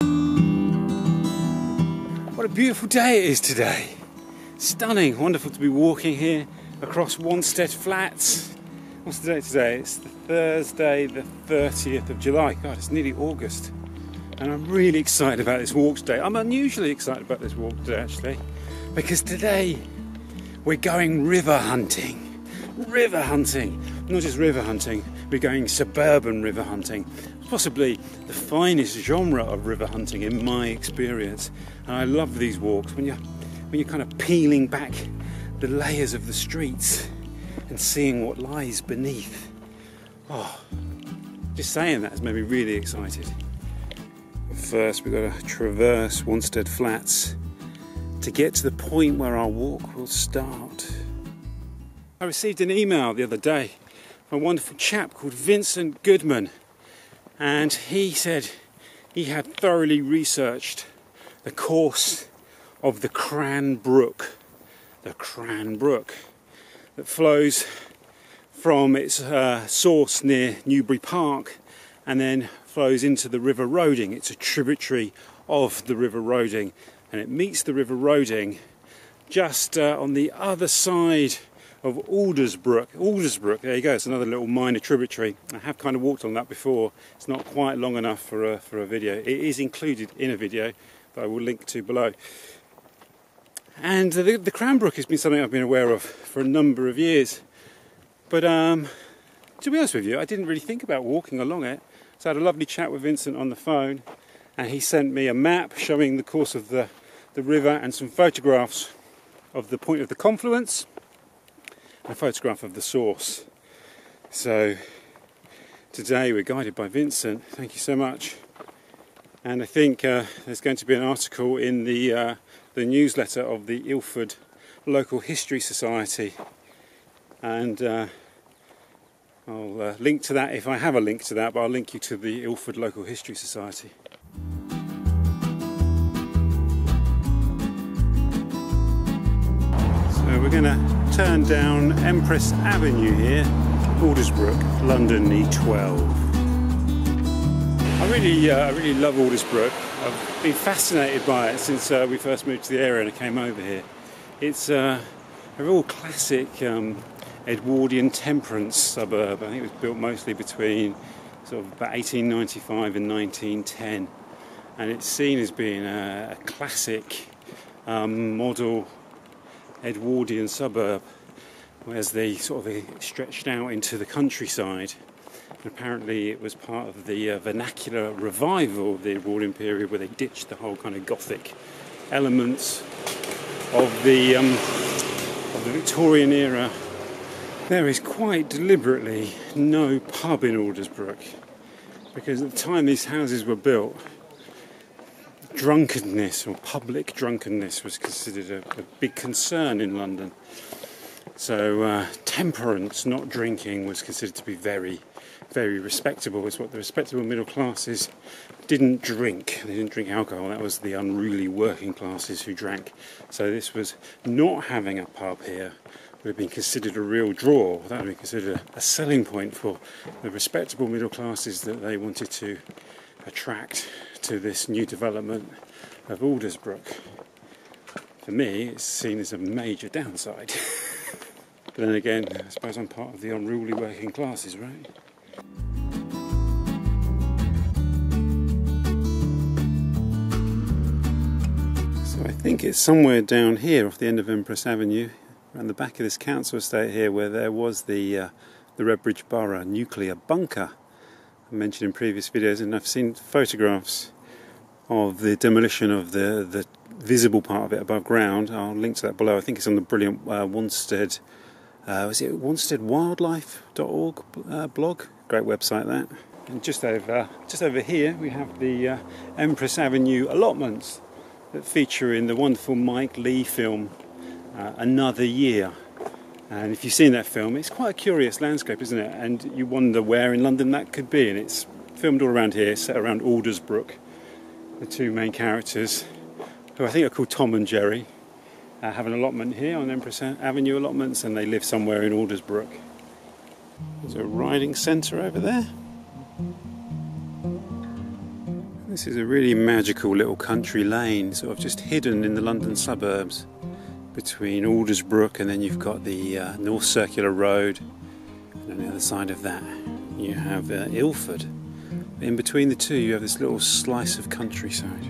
What a beautiful day it is today. Stunning, wonderful to be walking here across Wanstead Flats. What's the date today? It's the Thursday, the 30th of July. God, it's nearly August. And I'm really excited about this walk today. I'm unusually excited about this walk today, actually, because today we're going river hunting. River hunting. Not just river hunting, we're going suburban river hunting. Possibly the finest genre of river hunting in my experience. And I love these walks when you're kind of peeling back the layers of the streets and seeing what lies beneath. Oh, just saying that has made me really excited. First, we've got to traverse Wanstead Flats to get to the point where our walk will start. I received an email the other day from a wonderful chap called Vincent Goodman, and he said he had thoroughly researched the course of the Cran Brook, that flows from its source near Newbury Park and then flows into the River Roding. It's a tributary of the River Roding, and it meets the River Roding just on the other side of Aldersrbook. Aldersrbook, there you go, it's another little minor tributary. I have kind of walked on that before. It's not quite long enough for a video. It is included in a video that I will link to below. And the Cranbrook has been something I've been aware of for a number of years. But to be honest with you, I didn't really think about walking along it. So I had a lovely chat with Vincent on the phone, and he sent me a map showing the course of the river and some photographs of the point of the confluence, and a photograph of the source. So today we're guided by Vincent. Thank you so much. And I think there's going to be an article in the newsletter of the Ilford Local History Society, and I'll link to that if I have a link to that, but I'll link you to the Ilford Local History Society. So we're going to turn down Empress Avenue here, Aldersrbook, London E12. I really love Aldersrbook. I've been fascinated by it since we first moved to the area and I came over here. It's a real classic Edwardian temperance suburb. I think it was built mostly between sort of about 1895 and 1910, and it's seen as being a classic model Edwardian suburb, whereas they sort of stretched out into the countryside. And apparently it was part of the vernacular revival of the Edwardian period, where they ditched the whole kind of Gothic elements of the Victorian era. There is quite deliberately no pub in Aldersrbook, because at the time these houses were built, drunkenness, or public drunkenness, was considered a big concern in London. So temperance, not drinking, was considered to be very, very respectable. It's what the respectable middle classes didn't drink. They didn't drink alcohol. That was the unruly working classes who drank. So this was not having a pub here would have been considered a real draw. That would be considered a selling point for the respectable middle classes that they wanted to attract to this new development of Aldersrbook. For me, it's seen as a major downside. But then again, I suppose I'm part of the unruly working classes, right? So I think it's somewhere down here off the end of Empress Avenue, around the back of this council estate here, where there was the Redbridge Borough nuclear bunker I mentioned in previous videos, and I've seen photographs of the demolition of the visible part of it above ground. I'll link to that below. I think it's on the brilliant Wanstead, was it wansteadwildlife.org blog? Great website that. And just over here we have the Empress Avenue Allotments that feature in the wonderful Mike Leigh film Another Year. And if you've seen that film, it's quite a curious landscape, isn't it? And you wonder where in London that could be. And it's filmed all around here, set around Aldersrbook. The two main characters, who I think are called Tom and Jerry, have an allotment here on Empress Avenue Allotments, and they live somewhere in Aldersrbook. There's a riding centre over there. This is a really magical little country lane, sort of just hidden in the London suburbs between Aldersrbook, and then you've got the North Circular Road, and on the other side of that you have Ilford. In between the two you have this little slice of countryside.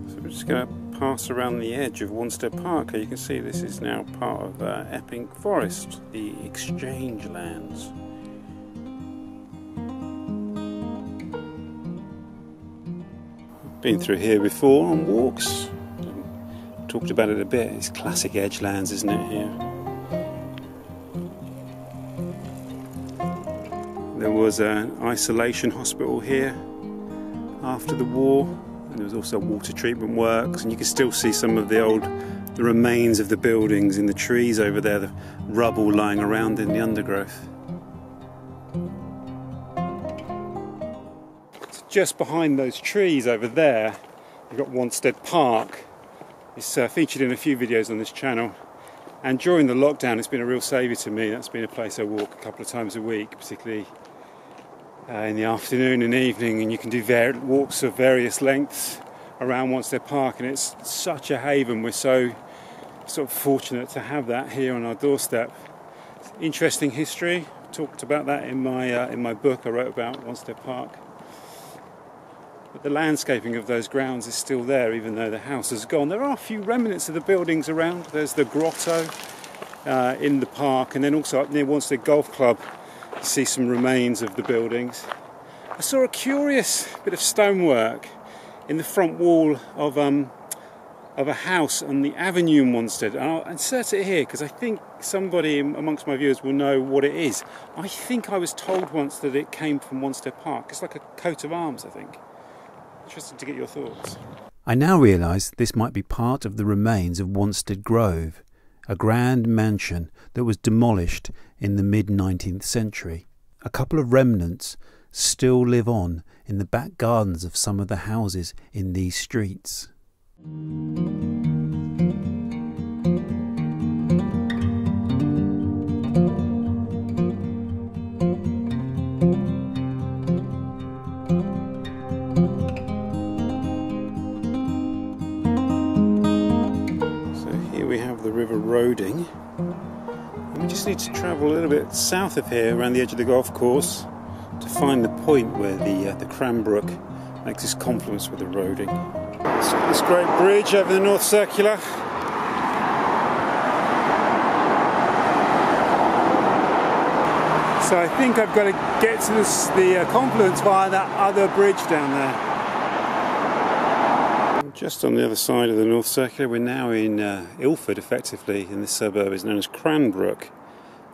So we're just going to pass around the edge of Wanstead Park. You can see this is now part of Epping Forest, the Exchange Lands. Been through here before on walks. Talked about it a bit. It's classic edgelands, isn't it, here? There was an isolation hospital here after the war, and there was also water treatment works, and you can still see some of the remains of the buildings in the trees over there, the rubble lying around in the undergrowth. Just behind those trees over there, you've got Wanstead Park. It's featured in a few videos on this channel, and during the lockdown it's been a real saviour to me. That's been a place I walk a couple of times a week, particularly in the afternoon and evening, and you can do walks of various lengths around Wanstead Park, and it's such a haven. We're so sort of fortunate to have that here on our doorstep. Interesting history. I talked about that in my book I wrote about Wanstead Park. But the landscaping of those grounds is still there, even though the house has gone. There are a few remnants of the buildings around. There's the grotto in the park, and then also up near Wanstead Golf Club you see some remains of the buildings. I saw a curious bit of stonework in the front wall of a house on the avenue in Wanstead. And I'll insert it here because I think somebody amongst my viewers will know what it is. I think I was told once that it came from Wanstead Park. It's like a coat of arms, I think. Interested to get your thoughts. I now realise this might be part of the remains of Wanstead Grove, a grand mansion that was demolished in the mid-19th century. A couple of remnants still live on in the back gardens of some of the houses in these streets. Roading, and we just need to travel a little bit south of here around the edge of the golf course to find the point where the Cranbrook makes its confluence with the Roding. This great bridge over the North Circular. So I think I've got to get to the confluence via that other bridge down there. Just on the other side of the North Circular, we're now in Ilford, effectively, in this suburb is known as Cranbrook,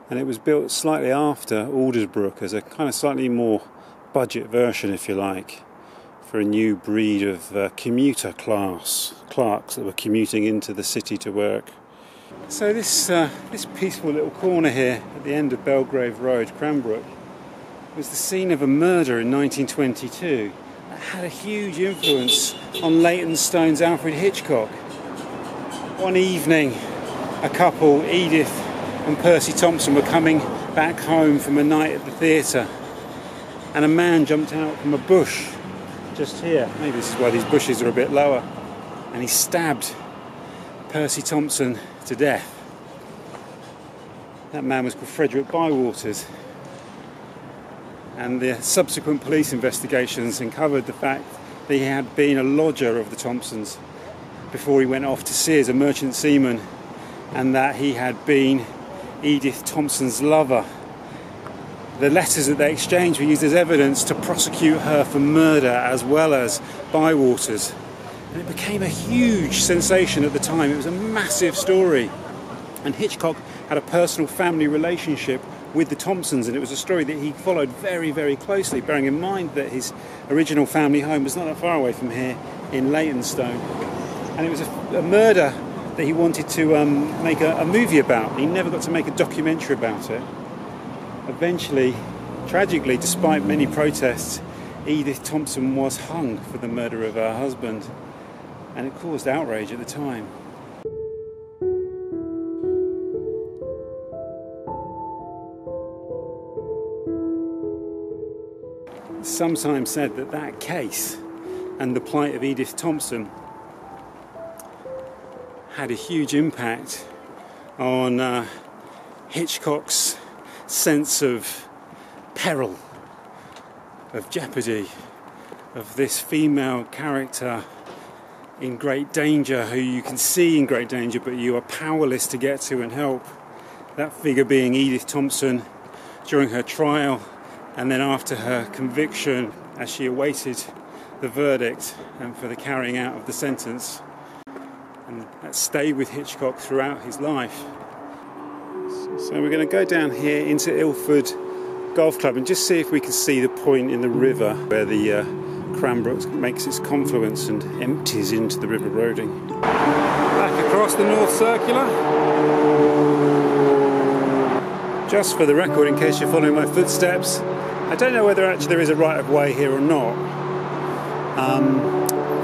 and it was built slightly after Aldersrbook as a kind of slightly more budget version, if you like, for a new breed of commuter class, clerks that were commuting into the city to work. So this peaceful little corner here at the end of Belgrave Road, Cranbrook, was the scene of a murder in 1922. Had a huge influence on Leytonstone's Alfred Hitchcock. One evening, a couple, Edith and Percy Thompson, were coming back home from a night at the theatre, and a man jumped out from a bush just here. Maybe this is why these bushes are a bit lower, and he stabbed Percy Thompson to death. That man was called Frederick Bywaters. And the subsequent police investigations uncovered the fact that he had been a lodger of the Thompsons before he went off to sea as a merchant seaman, and that he had been Edith Thompson's lover. The letters that they exchanged were used as evidence to prosecute her for murder as well as Bywaters. And it became a huge sensation at the time. It was a massive story. And Hitchcock had a personal family relationship with the Thompsons, and it was a story that he followed very, very closely, bearing in mind that his original family home was not that far away from here in Leytonstone. And it was a murder that he wanted to make a movie about. He never got to make a documentary about it. Eventually, tragically, despite many protests, Edith Thompson was hung for the murder of her husband, and it caused outrage at the time. Sometimes said that case and the plight of Edith Thompson had a huge impact on Hitchcock's sense of peril, of jeopardy, of this female character in great danger, who you can see in great danger but you are powerless to get to and help. That figure being Edith Thompson during her trial and then after her conviction as she awaited the verdict and for the carrying out of the sentence. And that stayed with Hitchcock throughout his life. So we're going to go down here into Ilford Golf Club and just see if we can see the point in the river where the Cranbrook makes its confluence and empties into the River Roding. Back across the North Circular. Just for the record, in case you're following my footsteps, I don't know whether actually there is a right of way here or not,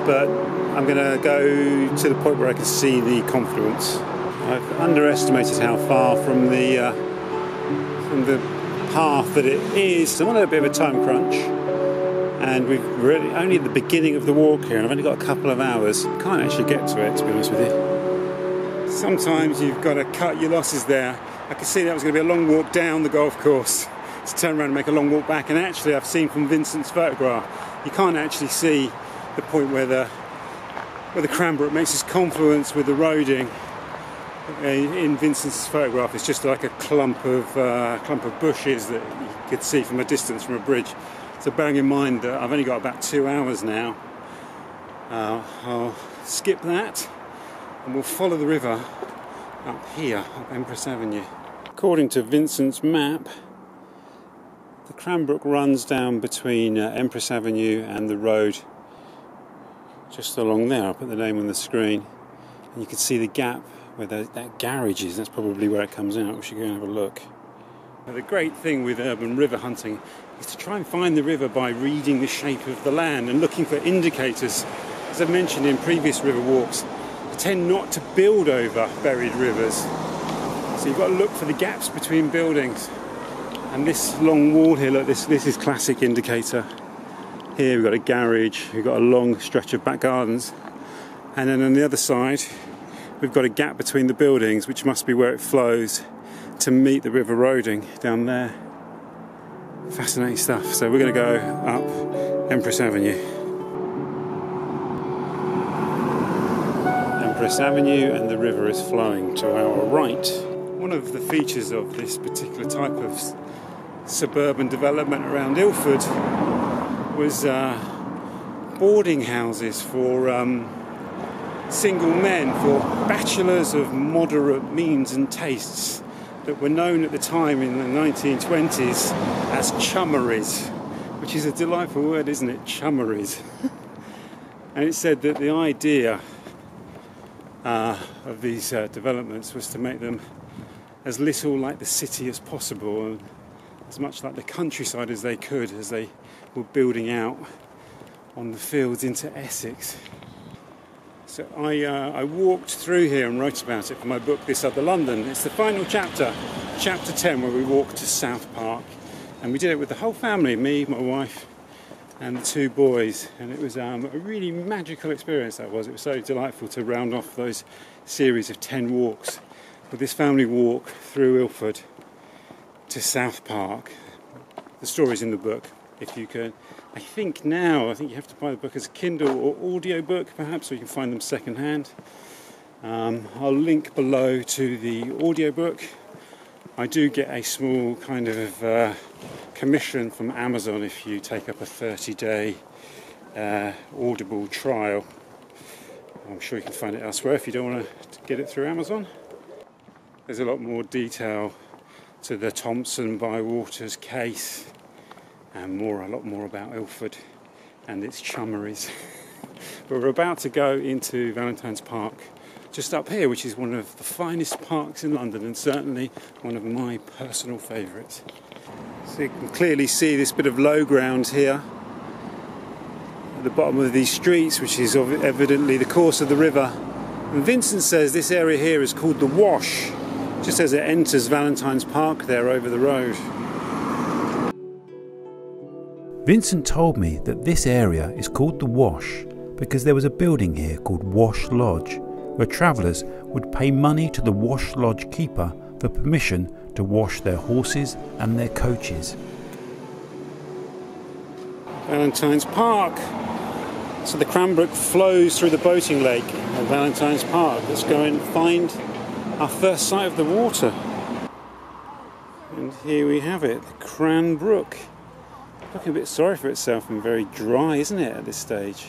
but I'm going to go to the point where I can see the confluence. I've underestimated how far from the path that it is, so I'm on a bit of a time crunch, and we've really only at the beginning of the walk here, and I've only got a couple of hours. Can't actually get to it, to be honest with you. Sometimes you've got to cut your losses there. I could see that was going to be a long walk down the golf course to turn around and make a long walk back, and actually I've seen from Vincent's photograph you can't actually see the point where the Cranbrook makes its confluence with the Roding. In Vincent's photograph it's just like a clump of bushes that you could see from a distance from a bridge. So bearing in mind that I've only got about 2 hours now, I'll skip that and we'll follow the river up here, up Empress Avenue. According to Vincent's map, the Cranbrook runs down between Empress Avenue and the road just along there. I'll put the name on the screen and you can see the gap where that garage is. That's probably where it comes out. We should go and have a look. Now, the great thing with urban river hunting is to try and find the river by reading the shape of the land and looking for indicators. As I've mentioned in previous river walks, I tend not to build over buried rivers. So you've got to look for the gaps between buildings. And this long wall here, look, this is classic indicator. Here we've got a garage, we've got a long stretch of back gardens, and then on the other side we've got a gap between the buildings, which must be where it flows to meet the River Roding down there. Fascinating stuff. So we're going to go up Empress Avenue. Empress Avenue, and the river is flowing to our right. One of the features of this particular type of suburban development around Ilford was boarding houses for single men, for bachelors of moderate means and tastes that were known at the time in the 1920s as chummeries, which is a delightful word, isn't it? Chummeries. And it said that the idea of these developments was to make them as little like the city as possible and as much like the countryside as they could, as they were building out on the fields into Essex. So I walked through here and wrote about it for my book, This Other London. It's the final chapter, chapter 10, where we walked to South Park. And we did it with the whole family, me, my wife, and the 2 boys. And it was a really magical experience, that was. It was so delightful to round off those series of 10 walks with this family walk through Ilford to South Park. The story's in the book, if you can. I think you have to buy the book as a Kindle or audio book, perhaps, so you can find them second hand. I'll link below to the audio book. I do get a small kind of commission from Amazon if you take up a 30-day Audible trial. I'm sure you can find it elsewhere if you don't want to get it through Amazon. There's a lot more detail to the Thompson Bywaters case, and a lot more about Ilford and its chummeries. But we're about to go into Valentines Park, just up here, which is one of the finest parks in London and certainly one of my personal favourites. So you can clearly see this bit of low ground here at the bottom of these streets, which is evidently the course of the river. And Vincent says this area here is called the Wash, just as it enters Valentines Park there over the road. Vincent told me that this area is called the Wash because there was a building here called Wash Lodge, where travellers would pay money to the Wash Lodge keeper for permission to wash their horses and their coaches. Valentines Park. So the Cranbrook flows through the boating lake at Valentines Park. Let's go and find our first sight of the water. And here we have it, the Cran Brook. Looking a bit sorry for itself and very dry, isn't it, at this stage?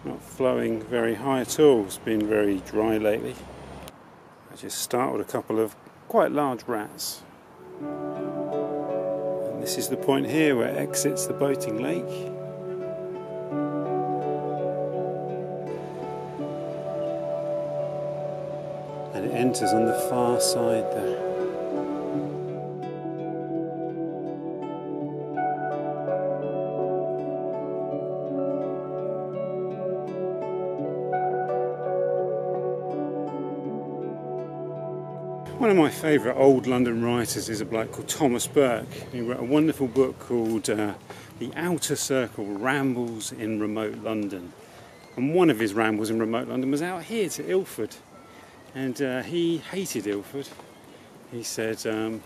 Not flowing very high at all. It's been very dry lately. I just startled a couple of quite large rats. And this is the point here where it exits the boating lake. And it enters on the far side there. One of my favourite old London writers is a bloke called Thomas Burke. He wrote a wonderful book called The Outer Circle, Rambles in Remote London. And one of his rambles in remote London was out here to Ilford. And he hated Ilford. He said to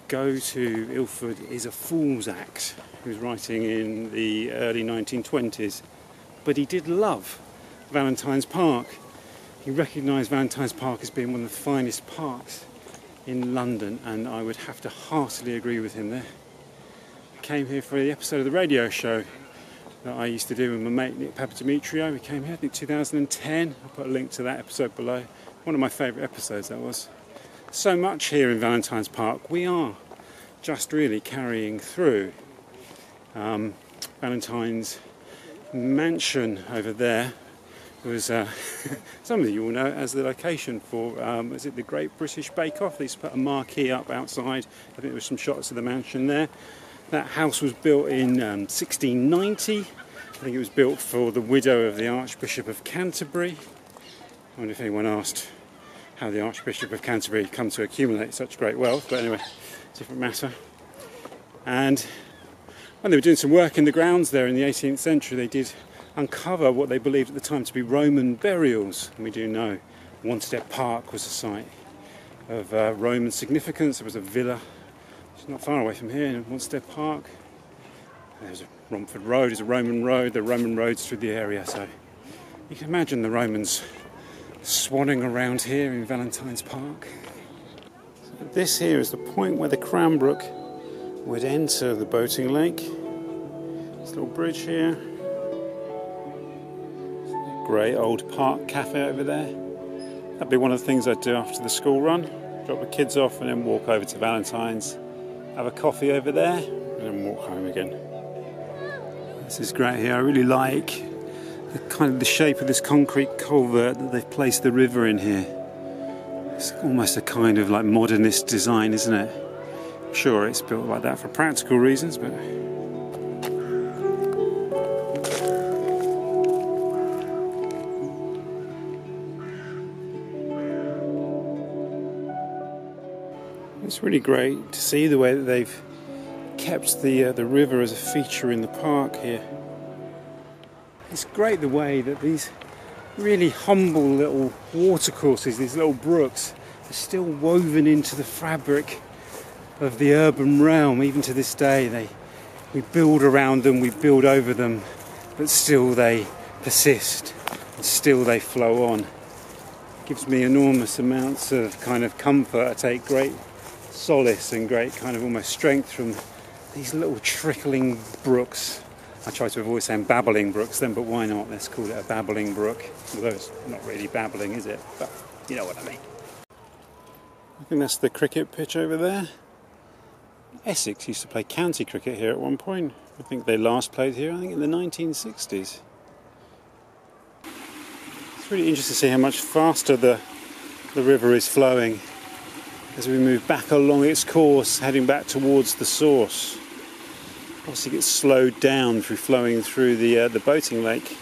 go to Ilford is a fool's act. He was writing in the early 1920s. But he did love Valentines Park. He recognised Valentines Park as being one of the finest parks in London, and I would have to heartily agree with him there. I came here for the episode of the radio show that I used to do with my mate Nick Papadimitriou. We came here, I think 2010. I'll put a link to that episode below. One of my favourite episodes that was. So much here in Valentines Park. We are just really carrying through. Valentine's mansion over there was some of you will know as the location for is it the Great British Bake Off. They used to put a marquee up outside. I think there were some shots of the mansion there. That house was built in 1690. I think it was built for the widow of the Archbishop of Canterbury. I wonder if anyone asked how the Archbishop of Canterbury come to accumulate such great wealth, but anyway, different matter. And when they were doing some work in the grounds there in the 18th century, they did uncover what they believed at the time to be Roman burials. And we do know Wanstead Park was a site of Roman significance. There was a villa just not far away from here in Wanstead Park. There's a Romford Road, is a Roman road. There are Roman roads through the area, so you can imagine the Romans swanning around here in Valentines Park. So this here is the point where the Cranbrook would enter the boating lake. This little bridge here. Great old park cafe over there. That'd be one of the things I'd do after the school run. Drop the kids off and then walk over to Valentine's, have a coffee over there and then walk home again. This is great here. I really like the shape of this concrete culvert that they've placed the river in here. It's almost a kind of like modernist design, isn't it? I'm sure it's built like that for practical reasons, but it's really great to see the way that they've kept the river as a feature in the park here. It's great the way that these really humble little watercourses, these little brooks, are still woven into the fabric of the urban realm. Even to this day, we build around them, we build over them, but still they persist, and still they flow on. It gives me enormous amounts of kind of comfort. I take great solace and great kind of almost strength from these little trickling brooks. I try to avoid saying babbling brooks then, but why not? Let's call it a babbling brook. Although it's not really babbling, is it? But you know what I mean. I think that's the cricket pitch over there. Essex used to play county cricket here at one point. I think they last played here, I think, in the 1960s. It's really interesting to see how much faster the river is flowing as we move back along its course, heading back towards the source. Obviously it gets slowed down through flowing through the boating lake.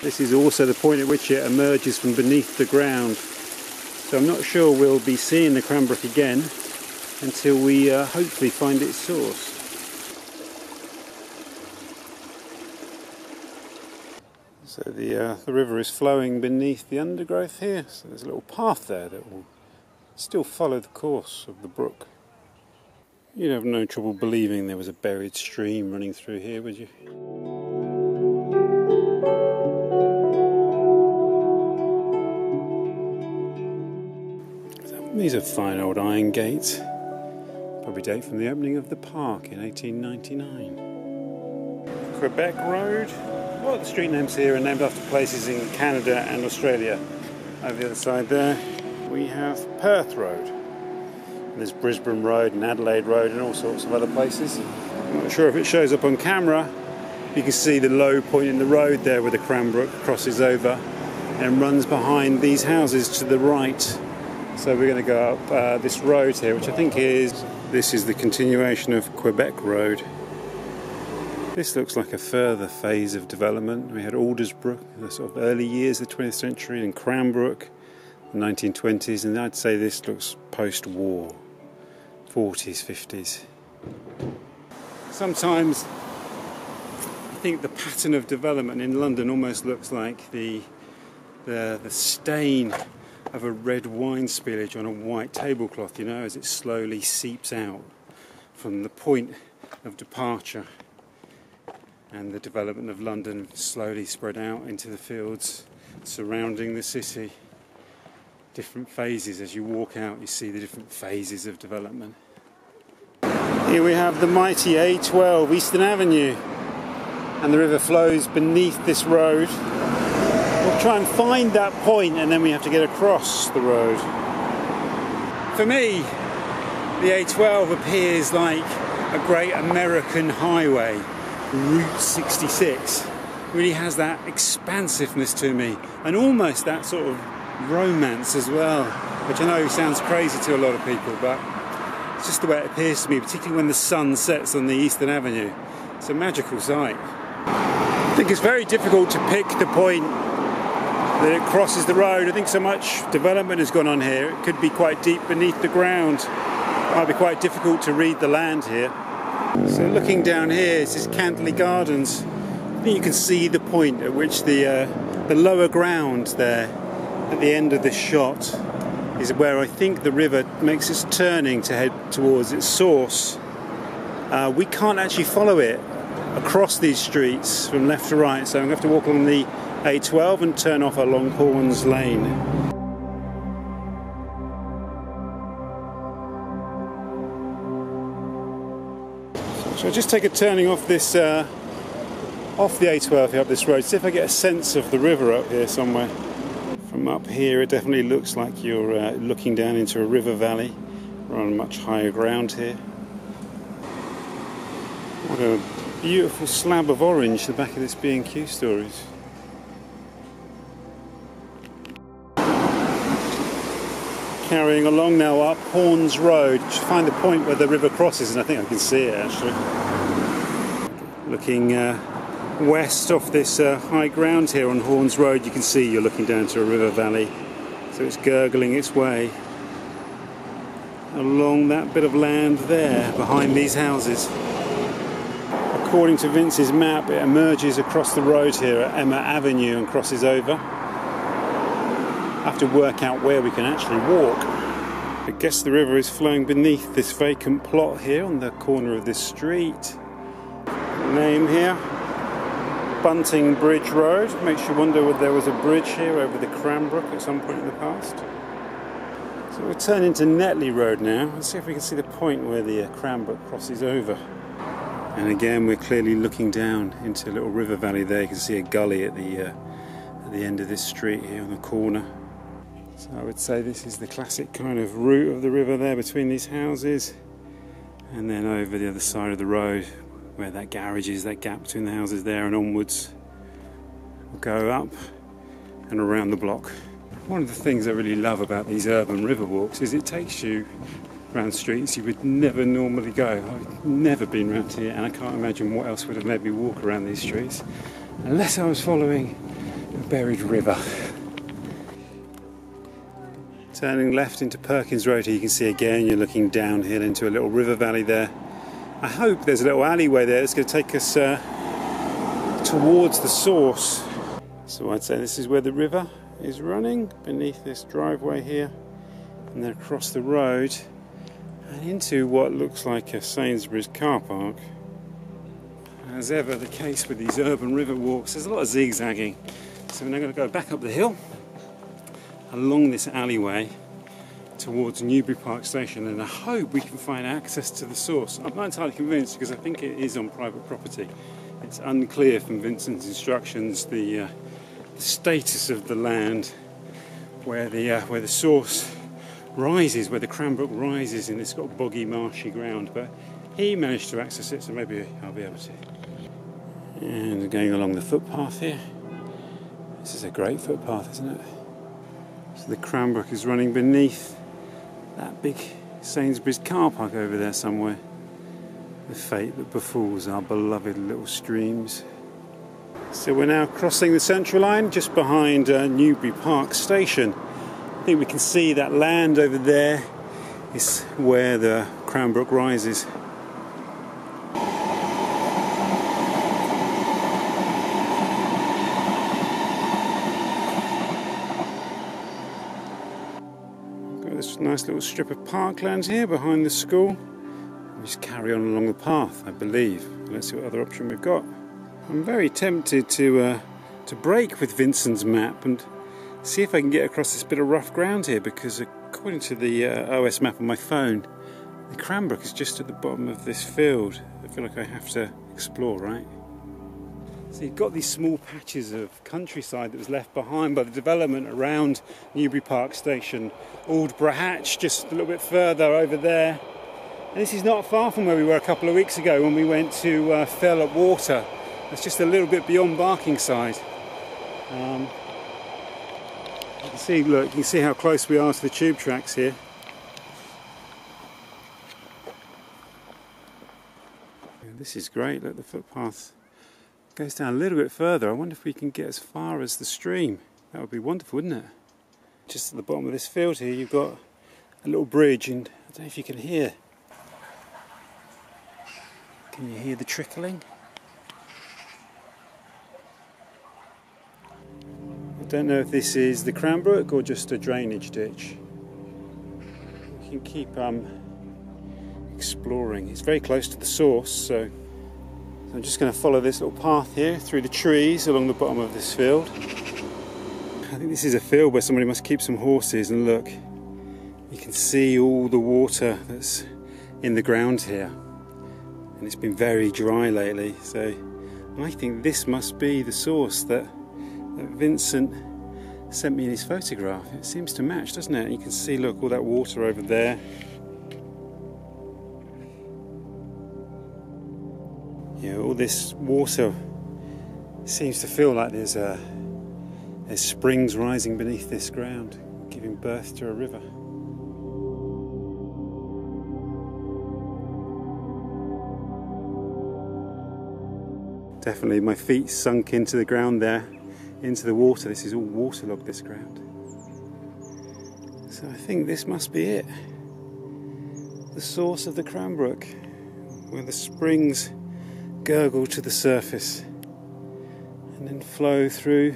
This is also the point at which it emerges from beneath the ground. So I'm not sure we'll be seeing the Cranbrook again until we hopefully find its source. So the river is flowing beneath the undergrowth here, so there's a little path there that will still follow the course of the brook. You'd have no trouble believing there was a buried stream running through here, would you? So these are fine old iron gates, probably date from the opening of the park in 1899. Quebec Road. Well, the street names here are named after places in Canada and Australia. Over the other side there we have Perth Road. And there's Brisbane Road and Adelaide Road and all sorts of other places. I'm not sure if it shows up on camera. You can see the low point in the road there where the Cranbrook crosses over and runs behind these houses to the right. So we're going to go up this road here, which I think this is the continuation of Quebec Road. This looks like a further phase of development. We had Aldersrbook in the sort of early years of the 20th century, and Cranbrook in the 1920s, and I'd say this looks post-war, 40s, 50s. Sometimes I think the pattern of development in London almost looks like the stain of a red wine spillage on a white tablecloth, you know, as it slowly seeps out from the point of departure. And the development of London slowly spread out into the fields surrounding the city. Different phases. As you walk out, you see the different phases of development. Here we have the mighty A12 Eastern Avenue, and the river flows beneath this road. We'll try and find that point, and then we have to get across the road. For me, the A12 appears like a great American highway. Route 66 really has that expansiveness to me, and almost that sort of romance as well, which I know sounds crazy to a lot of people, but it's just the way it appears to me, particularly when the sun sets on the Eastern Avenue. It's a magical sight. I think it's very difficult to pick the point that it crosses the road. I think so much development has gone on here. It could be quite deep beneath the ground. It might be quite difficult to read the land here. So looking down here, this is Cantley Gardens. I think you can see the point at which the lower ground there at the end of this shot is where I think the river makes its turning to head towards its source. We can't actually follow it across these streets from left to right, so I'm going to have to walk along the A12 and turn off along Horns Lane. So I'll just take a turning off this, off the A12 here up this road, see if I get a sense of the river up here somewhere. From up here it definitely looks like you're looking down into a river valley. We're on much higher ground here. What a beautiful slab of orange the back of this B&Q store is. Carrying along now up Horns Road, to find the point where the river crosses, and I think I can see it actually. Looking west off this high ground here on Horns Road, you can see you're looking down to a river valley, so it's gurgling its way along that bit of land there behind these houses. According to Vince's map, it emerges across the road here at Emma Avenue and crosses over. I have to work out where we can actually walk. I guess the river is flowing beneath this vacant plot here on the corner of this street. Name here, Bunting Bridge Road. Makes you wonder whether there was a bridge here over the Cranbrook at some point in the past. So we'll turn into Netley Road now and see if we can see the point where the Cranbrook crosses over. And again, we're clearly looking down into a little river valley there. You can see a gully at the end of this street here on the corner. So I would say this is the classic kind of route of the river there between these houses, and then over the other side of the road where that garage is, that gap between the houses there, and onwards we'll go up and around the block. One of the things I really love about these urban river walks is it takes you around streets you would never normally go. I've never been around here, and I can't imagine what else would have made me walk around these streets unless I was following a buried river. Turning left into Perkins Road here, you can see again you're looking downhill into a little river valley there. I hope there's a little alleyway there that's going to take us towards the source. So I'd say this is where the river is running, beneath this driveway here, and then across the road and into what looks like a Sainsbury's car park. As ever the case with these urban river walks, there's a lot of zigzagging. So we're now going to go back up the hill, along this alleyway, towards Newbury Park Station, and I hope we can find access to the source. I'm not entirely convinced because I think it is on private property. It's unclear from Vincent's instructions the status of the land where the source rises, where the Cranbrook rises in this sort of boggy, marshy ground, but he managed to access it, so maybe I'll be able to. And going along the footpath here. This is a great footpath, isn't it? So the Cranbrook is running beneath that big Sainsbury's car park over there somewhere. The fate that befalls our beloved little streams. So we're now crossing the central line just behind Newbury Park Station. I think we can see that land over there is where the Cranbrook rises. Got this nice little strip of parkland here behind the school. We just carry on along the path, I believe. Let's see what other option we've got. I'm very tempted to break with Vincent's map and see if I can get across this bit of rough ground here, because according to the OS map on my phone, the Cranbrook is just at the bottom of this field. I feel like I have to explore, right? So you've got these small patches of countryside that was left behind by the development around Newbury Park Station. Aldersrbook Hatch just a little bit further over there. And this is not far from where we were a couple of weeks ago when we went to Fell at Water. That's just a little bit beyond Barkingside. You can see, look, you can see how close we are to the tube tracks here. This is great, look, the footpath goes down a little bit further. I wonder if we can get as far as the stream. That would be wonderful, wouldn't it? Just at the bottom of this field here, you've got a little bridge, and I don't know if you can hear. Can you hear the trickling? I don't know if this is the Cranbrook or just a drainage ditch. You can keep exploring. It's very close to the source, so I'm just going to follow this little path here through the trees along the bottom of this field. I think this is a field where somebody must keep some horses, and look, you can see all the water that's in the ground here, and it's been very dry lately, so I think this must be the source that Vincent sent me in his photograph. It seems to match, doesn't it? You can see, look, all that water over there. Yeah, all this water seems to feel like there's springs rising beneath this ground, giving birth to a river. Definitely my feet sunk into the ground there, into the water. This is all waterlogged, this ground. So I think this must be it. The source of the Cranbrook, where the springs gurgle to the surface and then flow through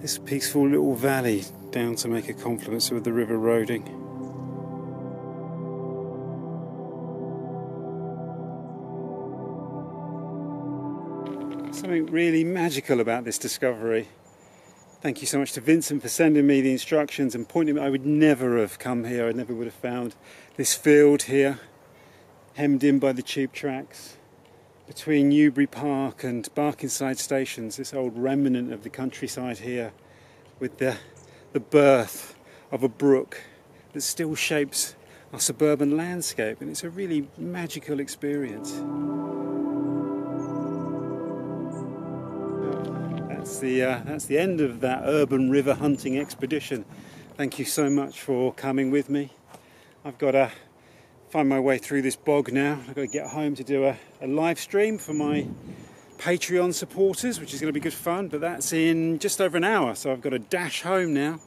this peaceful little valley down to make a confluence with the River Roding. Something really magical about this discovery. Thank you so much to Vincent for sending me the instructions and pointing me. I would never have come here. I never would have found this field here, hemmed in by the tube tracks between Newbury Park and Barkingside stations. This old remnant of the countryside here, with the birth of a brook that still shapes our suburban landscape, and it's a really magical experience. That's the end of that urban river hunting expedition. Thank you so much for coming with me. I've got to find my way through this bog now. I've got to get home to do a live stream for my Patreon supporters, which is going to be good fun, but that's in just over an hour, so I've got to dash home now.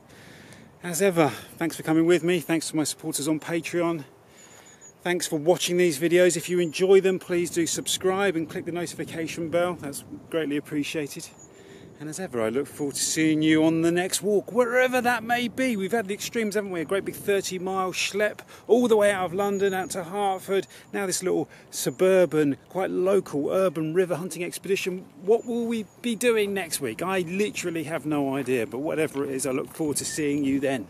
As ever, thanks for coming with me. Thanks to my supporters on Patreon. Thanks for watching these videos. If you enjoy them, please do subscribe and click the notification bell. That's greatly appreciated. And as ever, I look forward to seeing you on the next walk, wherever that may be. We've had the extremes, haven't we? A great big 30-mile schlep all the way out of London, out to Hertford. Now this little suburban, quite local, urban river hunting expedition. What will we be doing next week? I literally have no idea, but whatever it is, I look forward to seeing you then.